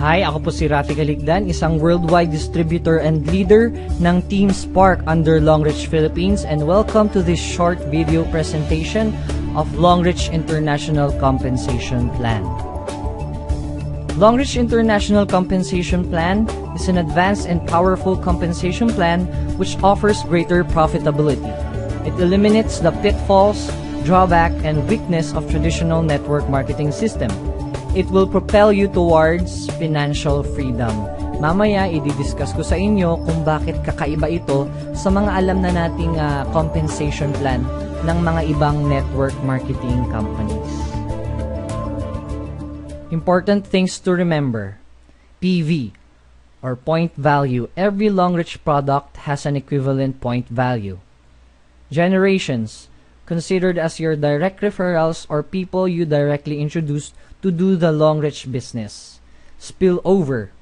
Hi, ako po si Rafi Caligdan, isang worldwide distributor and leader ng Team Spark under Longreach Philippines, and welcome to this short video presentation of Longreach International Compensation Plan. Longreach International Compensation Plan is an advanced and powerful compensation plan which offers greater profitability. It eliminates the pitfalls, drawback, and weakness of traditional network marketing system. It will propel you towards financial freedom. Mamaya, i-discuss ko sa inyo kung bakit kakaiba ito sa mga alam na nating compensation plan ng mga ibang network marketing companies. Important things to remember. PV, or point value. Every Longreach product has an equivalent point value. Generations, considered as your direct referrals or people you directly introduced to do the Longreach business. Spillover,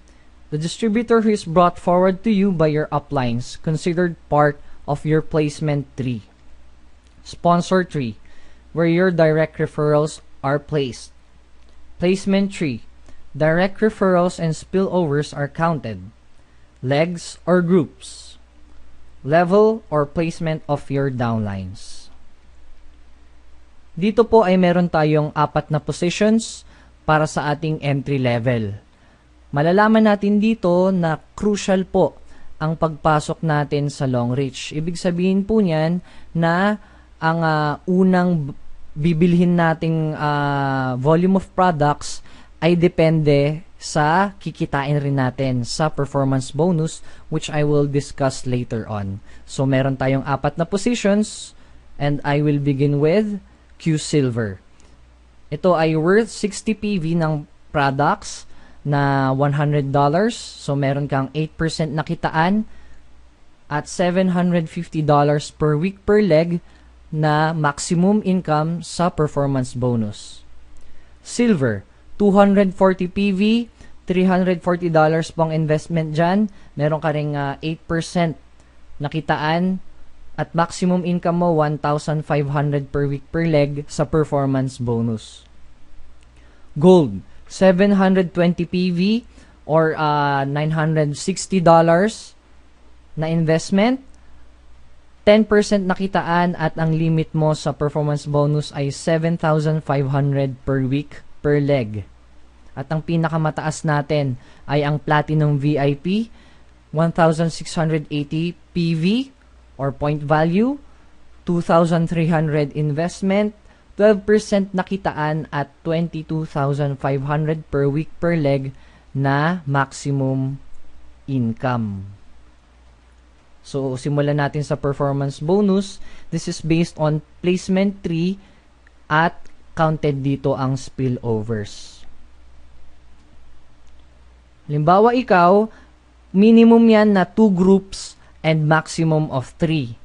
the distributor who is brought forward to you by your uplines, considered part of your placement tree. Sponsor tree, where your direct referrals are placed. Placement tree, direct referrals and spillovers are counted. Legs or groups. Level or placement of your downlines. Dito po ay meron tayong 4 na positions para sa ating entry level. Malalaman natin dito na crucial po ang pagpasok natin sa Longreach. Ibig sabihin po niyan na ang unang bibilhin nating volume of products ay depende sa kikitain rin natin sa performance bonus, which I will discuss later on. So meron tayong 4 na positions and I will begin with Q Silver. Ito ay worth 60 PV ng products na $100. So meron kang 8% na kitaan at $750 per week per leg na maximum income sa performance bonus. Silver, 240 PV, $340 pong investment dyan. Meron ka ring 8% na kitaan at maximum income mo 1,500 per week per leg sa performance bonus. Gold, 720 PV or $960 na investment, 10% na kitaan at ang limit mo sa performance bonus ay 7,500 per week per leg. At ang pinakamataas natin ay ang Platinum VIP, 1,680 PV or point value, 2,300 investment, 12% na kitaan at 22,500 per week per leg na maximum income. So, simulan natin sa performance bonus. This is based on placement tree at counted dito ang spillovers. Halimbawa ikaw, minimum yan na 2 groups and maximum of 3.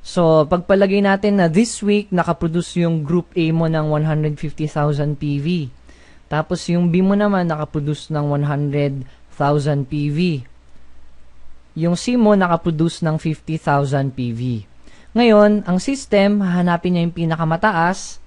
So, pagpalagay natin na this week, nakaproduce yung group A mo ng 150,000 PV. Tapos yung B mo naman, nakaproduce ng 100,000 PV. Yung C mo, nakaproduce ng 50,000 PV. Ngayon, ang system, hahanapin niya yung pinakamataas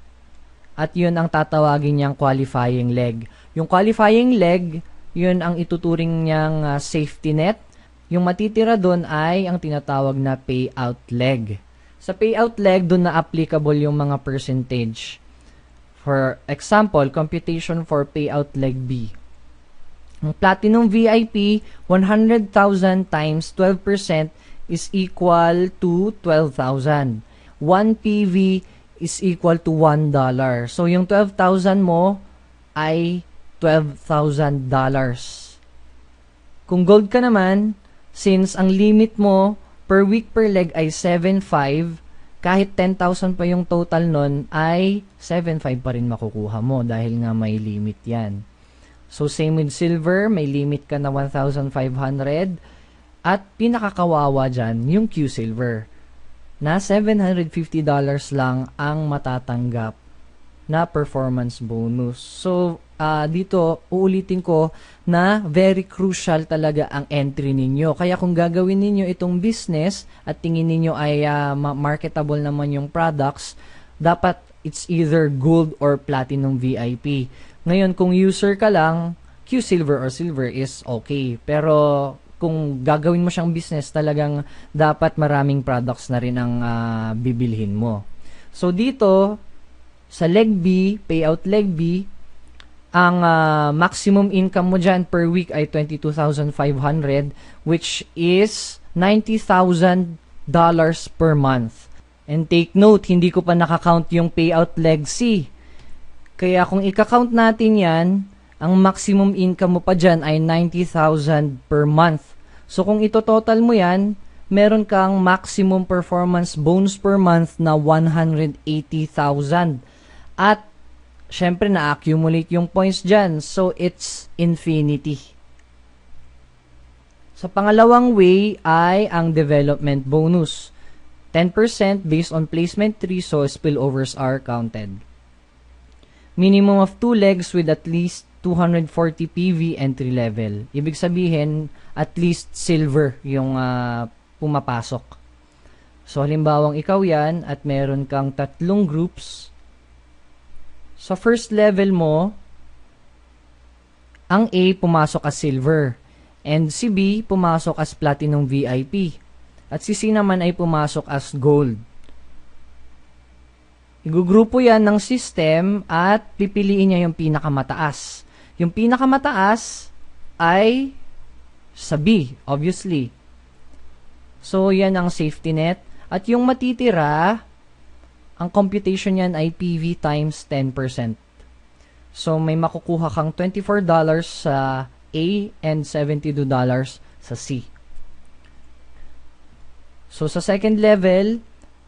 at yun ang tatawagin niyang qualifying leg. Yung qualifying leg, yun ang ituturing niyang safety net. Yung matitira doon ay ang tinatawag na payout leg. Sa payout leg, doon na applicable yung mga percentage. For example, computation for payout leg B. Ang Platinum VIP, 100,000 times 12% is equal to 12,000. 1 PV is equal to $1. So, yung 12,000 mo ay $12,000. Kung gold ka naman, since ang limit mo per week per leg ay 7,500, kahit 10,000 pa yung total nun, ay 7,500 pa rin makukuha mo dahil nga may limit yan. So, same with silver, may limit ka na 1,500 at pinakakawawa dyan, yung Q Silver, na $750 lang ang matatanggap na performance bonus. So, dito, uulitin ko na very crucial talaga ang entry ninyo. Kaya kung gagawin ninyo itong business at tingin ninyo ay marketable naman yung products, dapat it's either gold or platinum VIP. Ngayon, kung user ka lang, Q Silver or Silver is okay. Pero kung gagawin mo siyang business, talagang dapat maraming products na rin ang bibilhin mo. So dito, sa leg B, payout leg B, ang maximum income mo dyan per week ay 22,500, which is $90,000 per month. And take note, hindi ko pa nakakount yung payout leg C. Kaya kung ika-count natin yan, ang maximum income mo pa dyan ay 90,000 per month. So kung ito total mo yan, meron kang maximum performance bonus per month na 180,000. At syempre na-accumulate yung points dyan. So it's infinity. Sa pangalawang way ay ang development bonus. 10% based on placement tree, so spillovers are counted. Minimum of 2 legs with at least 240 PV entry level. Ibig sabihin, at least silver yung pumapasok. So, halimbawang ikaw yan at meron kang 3 groups. Sa first level mo, ang A pumasok as silver and si B pumasok as platinum VIP at si C naman ay pumasok as gold. Igugrupo yan ng system at pipiliin niya yung pinakamataas. Yung pinakamataas ay sa B, obviously. So, yan ang safety net. At yung matitira, ang computation yan ay PV times 10%. So, may makukuha kang $24 sa A and $72 sa C. So, sa second level,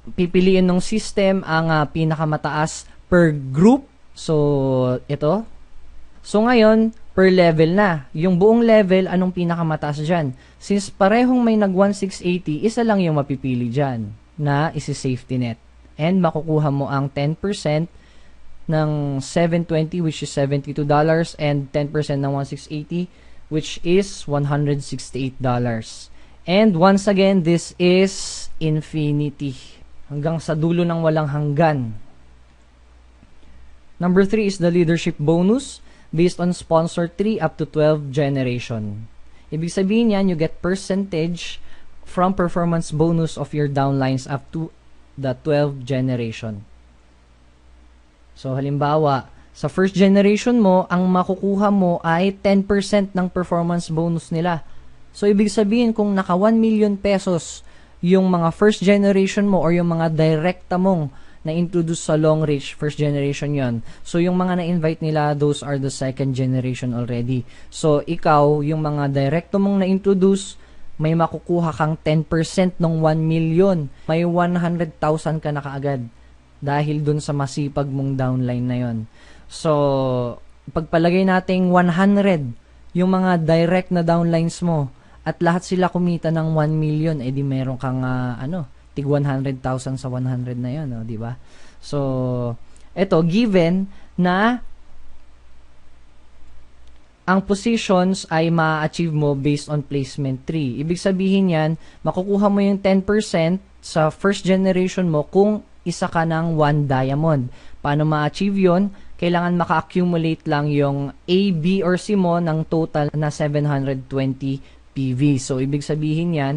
pipiliin ng system ang pinakamataas per group. So, ito. So, ngayon, per level na. Yung buong level, anong pinakamataas dyan? Since parehong may nag 1,680, isa lang yung mapipili dyan na isi-safety net. And makukuha mo ang 10% ng 720 which is $72 and 10% ng 1,680 which is $168. And once again, this is infinity. Hanggang sa dulo ng walang hanggan. Number 3 is the leadership bonus based on sponsor tree up to 12 generation. Ibig sabihin yan, you get percentage from performance bonus of your downlines up to the 12 generation. So, halimbawa, sa first generation mo, ang makukuha mo ay 10% ng performance bonus nila. So, ibig sabihin, kung naka 1 million pesos yung mga first generation mo or yung mga direkta mong na-introduce sa long reach, first generation yon. So, yung mga na-invite nila, those are the second generation already. So, ikaw, yung mga direkto mong na-introduce, may makukuha kang 10% ng 1 million. May 100,000 ka na kaagad dahil dun sa masipag mong downline na yon. So, pagpalagay nating 100 yung mga direct na downlines mo at lahat sila kumita ng 1 million, edi meron kang tig 100,000 sa 100 na yon, di ba? So, eto, given na ang positions ay ma-achieve mo based on placement tree. Ibig sabihin yan, makukuha mo yung 10% sa first generation mo kung isa ka ng 1 diamond. Paano ma-achieve yon? Kailangan maka-accumulate lang yung A, B, or C mo ng total na 720 PV. So, ibig sabihin yan,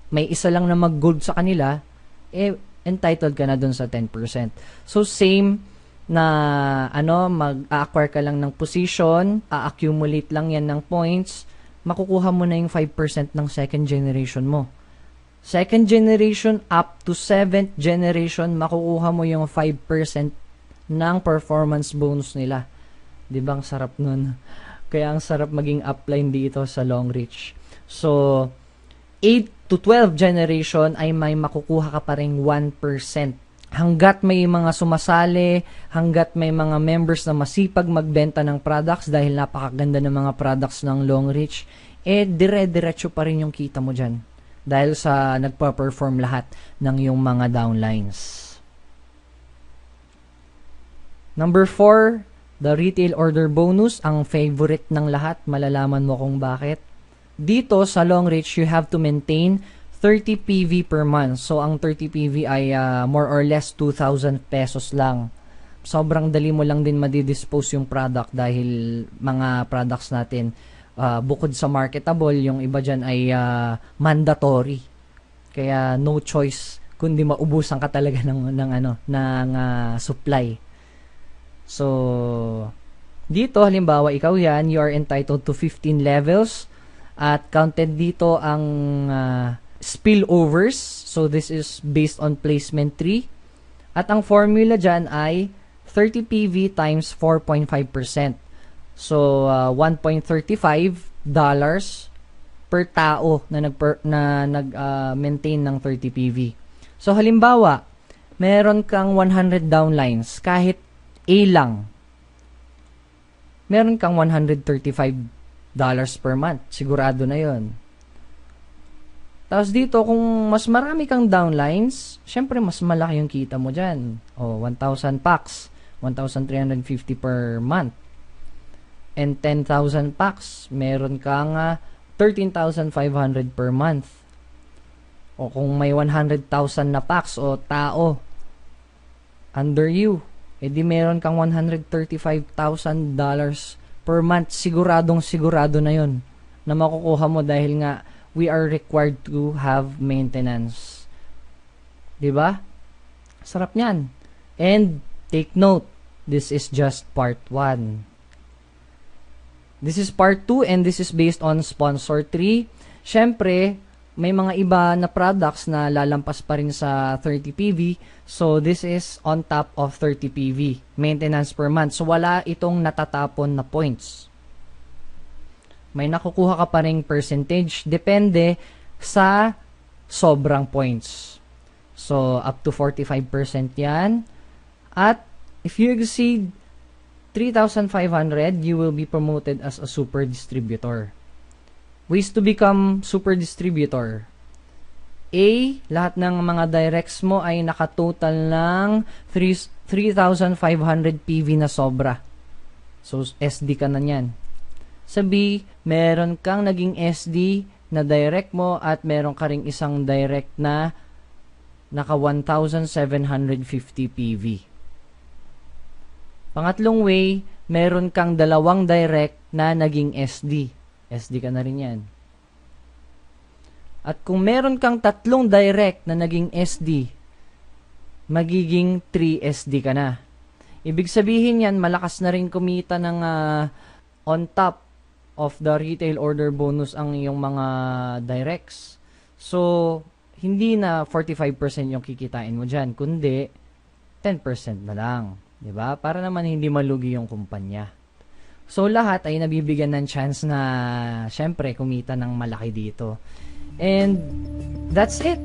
may isa lang na mag-gold sa kanila, entitled ka na dun sa 10%. So, same na, mag-acquire ka lang ng position, a-accumulate lang yan ng points, makukuha mo na yung 5% ng second generation mo. Second generation up to 7th generation, makukuha mo yung 5% ng performance bonus nila. Di ba ang sarap nun? Kaya ang sarap maging upline dito sa long reach. So, 8 to 12 generation ay may makukuha ka pa rin 1%. Hanggat may mga sumasali, hanggat may mga members na masipag magbenta ng products dahil napakaganda ng mga products ng long reach, dire-diretso pa rin yung kita mo dyan. Dahil sa nagpa-perform lahat ng yung mga downlines. Number 4, the retail order bonus, ang favorite ng lahat, malalaman mo kung bakit. Dito sa long reach, you have to maintain 30 PV per month. So, ang 30 PV ay more or less 2,000 pesos lang. sobrang dali mo lang din madidispose yung product dahil mga products natin, bukod sa marketable, yung iba dyan ay mandatory. Kaya no choice kundi maubusan ka talaga ng supply. So, dito, halimbawa, ikaw yan, you are entitled to 15 levels at counted dito ang spillovers. So, this is based on placement tree. At ang formula dyan ay 30 PV times 4.5%. So, $1.35 per tao na nag-maintain ng 30 PV. So, halimbawa, meron kang 100 downlines, kahit A lang, meron kang $135 per month. Sigurado na yon. Tapos dito, kung mas marami kang downlines, syempre mas malaki yung kita mo dyan. 1,000 packs, 1,350 per month. And 10,000 packs, meron kang 13,500 per month. O kung may 100,000 na packs o tao under you, edi meron kang $135,000 per month. Sigurado na yon na makukuha mo dahil nga we are required to have maintenance. Diba? Sarap niyan. And take note, this is just part 1. This is part 2 and this is based on sponsor 3. Syempre, may mga iba na products na lalampas pa rin sa 30 PV. So, this is on top of 30 PV. Maintenance per month. So, wala itong natatapon na points. May nakukuha ka pa rin percentage. Depende sa sobrang points. So, up to 45% yan. At, if you exceed 3,500, you will be promoted as a super distributor. Ways to become super distributor. A, lahat ng mga directs mo ay nakatotal ng 3,500 PV na sobra. So, SD ka na yan. Sa B, meron kang naging SD na direct mo at meron ka ring isang direct na naka 1,750 PV. Pangatlong way, meron kang dalawang direct na naging SD. SD ka na rin yan. At kung meron kang tatlong direct na naging SD, magiging 3 SD ka na. Ibig sabihin yan, malakas na rin kumita ng on top of the retail order bonus ang iyong mga directs. So, hindi na 45% yung kikitain mo dyan, kundi 10% na lang. Diba? Para naman hindi malugi yung kumpanya. So, lahat ay nabibigyan ng chance na, syempre, kumita ng malaki dito. And, that's it.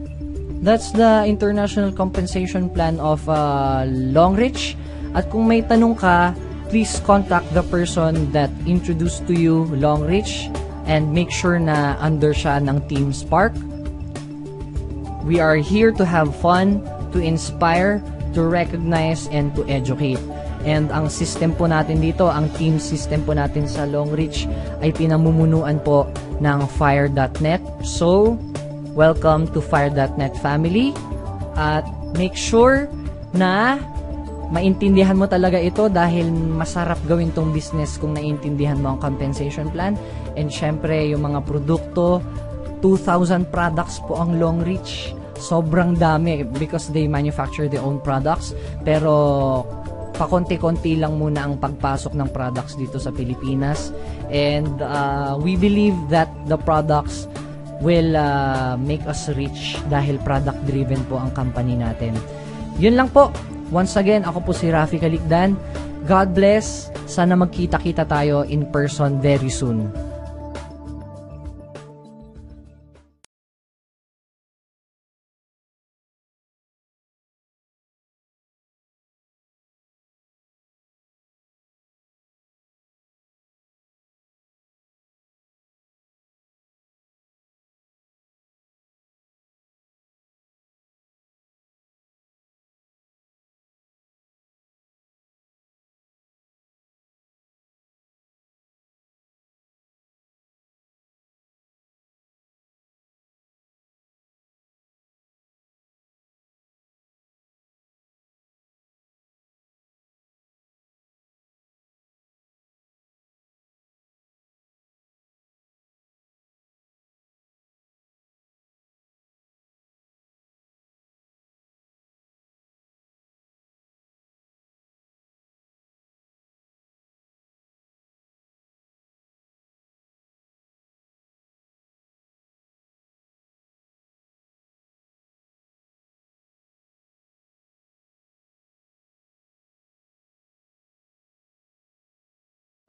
That's the International Compensation Plan of Longreach. At kung may tanong ka, please contact the person that introduced to you Longreach and make sure na under siya ng Team Spark. We are here to have fun, to inspire, to recognize, and to educate. And ang system po natin dito, ang team system po natin sa Longreach ay pinamumunuan po ng Fire.net. So, welcome to Fire.net family. At make sure na maintindihan mo talaga ito dahil masarap gawin tong business kung naiintindihan mo ang compensation plan. And syempre, yung mga produkto, 2,000 products po ang Longreach. Sobrang dami because they manufacture their own products. Pero pakonti-konti lang muna ang pagpasok ng products dito sa Pilipinas. And we believe that the products will make us rich dahil product-driven po ang company natin. Yun lang po. Once again, ako po si Rafi Kalikdan. God bless. Sana magkita-kita tayo in person very soon.